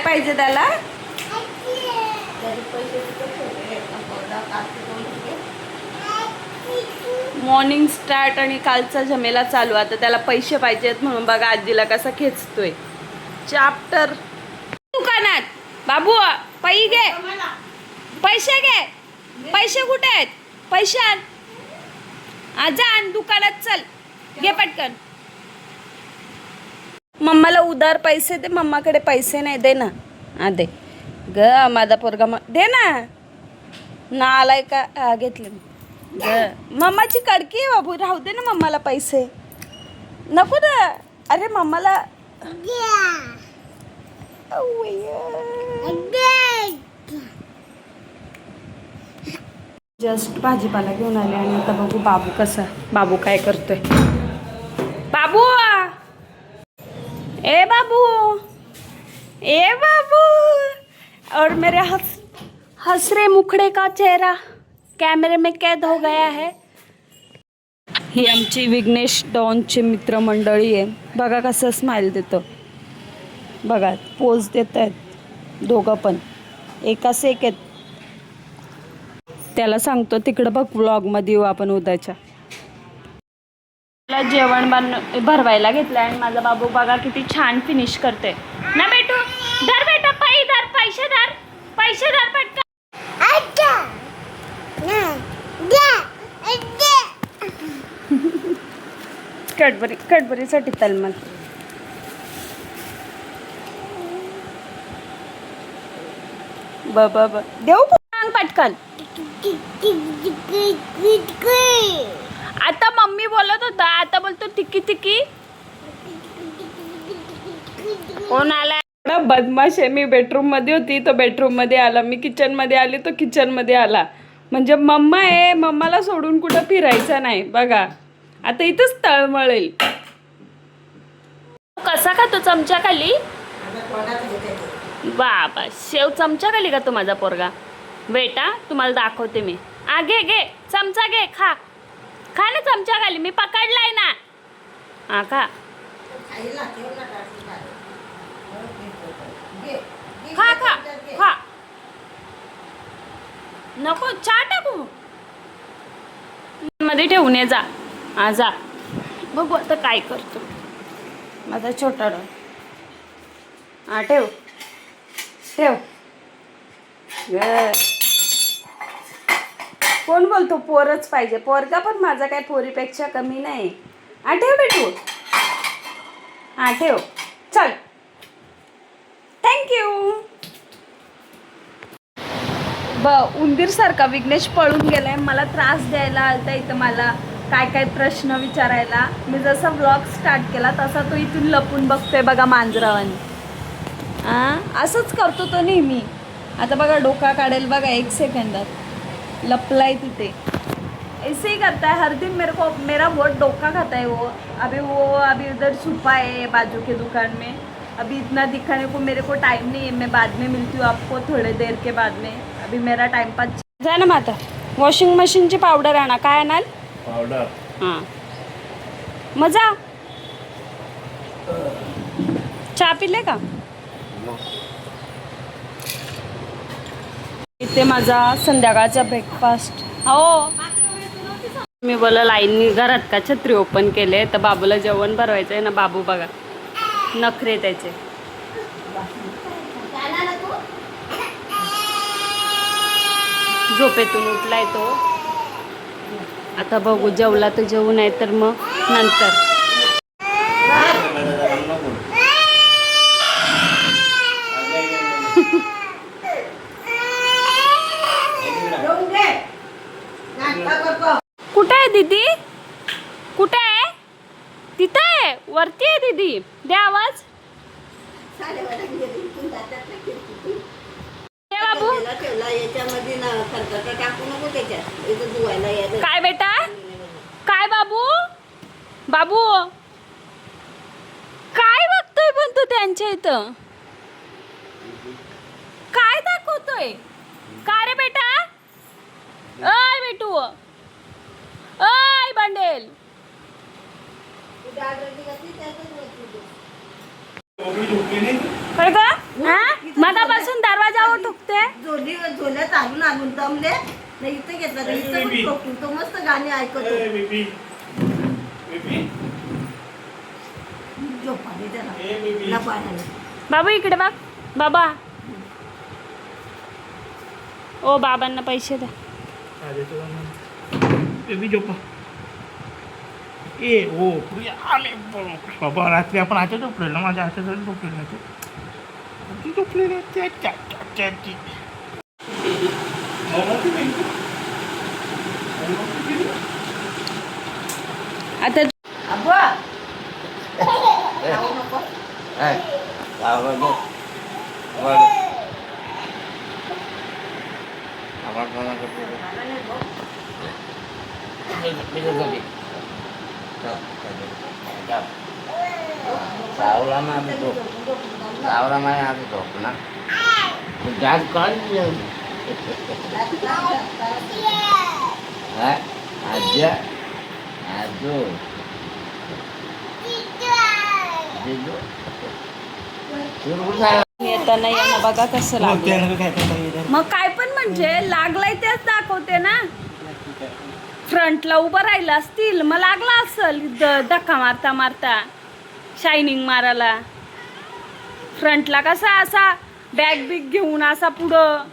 पाहिजे त्याला? Morning start आणि कालचा झमेला चालू. आता त्याला पैसे पाहिजेत म्हणून बघा आजीला कसा खेचतोय. चाप्टर दुकानात बाबू पै घे, पैसे घे. पैसे कुठे आहेत? पैसे आण. आजा आण दुकानात, चल घे पटकन. मम्माला उधार पैसे दे. मम्माकडे पैसे नाही. दे ना. हा दे ग माझा पोरगा. दे ना आलाय का? घेतले ग. मम्माची कडकी आहे बाबू. राहू दे ना मम्माला पैसे. नको ना. अरे मम्माला जस्ट भाजीपाला घेऊन आले आणि आता बघू बाबू काय करतोय. बाबू ए बाबू और मेरे हसरे मुखड़े का चेहरा कैमरे में कैद हो गया है. ही आमची विघ्नेश डॉनची मित्रमंडळी आहे. बघा कसं स्माइल देतो. बघा पोज देत आहेत दोघं पण. एकाच एक आहेत. त्याला सांगतो तिकडं बघ व्लॉगमध्ये येऊ आपण उद्याच्या. जेवण भरवायला घेतलं आणि माझा बाबू बघा किती छान फिनिश करते ना. बेटू धर बेटा. पैसे धर पटकन. कडबरीसाठी तलमल. बाबा देऊ पटकन. आता मम्मी बोलत होता, आता बोलतो टिकी. कोण आला? बदमाश आहे. मी बेडरूम मध्ये होती तो बेडरूम मध्ये आला. मी किचन मध्ये आली तो किचन मध्ये आला. म्हणजे मम्मा आहे. मम्माला सोडून कुठं फिरायचं नाही. बघा आता इथंच तळमळेल. कसा खातो चमचा खाली? बाबा शेव चमचा खाली का तो माझा पोरगा? बेटा तुम्हाला दाखवते मी. घे चमचा घे. खा ना चमचा खाली. मी पकडलाय ना. हा खा. खा. नको चहा टाकू मध्ये ठेवून ये. जा बघू आता काय करतो माझा छोटा डॉ. हा ठेव. कोण बोलतो पोरच पाहिजे? पोरगा पण माझा काय पोरीपेक्षा कमी नाही. हा ठेव बेटू. हा ठेव. चल थँक्यू. उंदीर सारखा विघ्नेश पळून गेलाय. मला त्रास द्यायला आलता इथं. मला काय प्रश्न विचारायला. मी जसा व्लॉग स्टार्ट केला तसा तो इथून लपून बघतोय बघा मांजरावानी. असंच करतो तो नेहमी. आता बघा डोका काढेल बघा 1 सेकंदात. लपलाय तिथे. ऐसे ही करता है हर दिन. मेरा बहुत डोका खाता है वो. अभी उधर छुपा है बाजू के दुकान में. अभी इतना दिखाने को मेरे को टाइम नहीं है. मैं बाद में मिलती हूँ आपको थोड़े देर के बाद में. अभी मेरा टाइम पास. जा ना माता. वॉशिंग मशीनची पावडर आणा. काय आणाल? पावडर. हां मजा. चहा पिले का? इथे माझा संध्याकाळचा ब्रेकफास्ट. हो मी बोला लाईननी घरात का छत्री ओपन केले तर बाबूला जेवण भरवायचं आहे ना. बाबू बघा नखरे त्याचे. झोपेतून उठलाय तो. आता बघू जेवला तर जेवू नाही तर मग नंतर. कुठे आहे दीदी? कुठे आहे? तिथं आहे. वरती आहे दीदी. दे आवाज. बाबू काय बेटा? काय बाबू काय बघतोय पण तू त्यांच्या इथं? काय दाखवतोय? का रे बेटा? अय बेटू. अय बंडेल. काय का? लागून दमले नाही इथे घेतला तर इथे पण झोपून तो मस्त गाणे ऐकतो झोपा दे त्याला पाण्याला बाबा इकडे बघ बाबा ओ बाबांना पैसे द्या बेबी झोपा ए ओ आले बाबा रात्री आपण आता झोपलेलो ना माझ्या हातात झोपलेलं ते झोपलेलं त्याची आता अब्बा सावळामा आम्ही झोप सावळामा आम्ही झोप ना जास्त काढली आज्या आजो येताना यांना बघा कसं लागलं मग काय पण म्हणजे लागलाय तेच दाखवते ना फ्रंटला उभं राहिलं असतील मग लागला असेल धक्का मारता मारता शायनिंग मारायला फ्रंटला कसा असा बॅग बिग घेऊन असा पुढं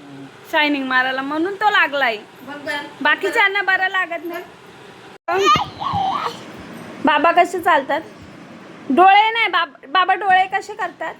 शायनिंग मारायला म्हणून तो लागलाय बाकीच्यांना बरं लागत नाही बाबा कसे चालतात डोळे नाही बाबा डोळे कसे करतात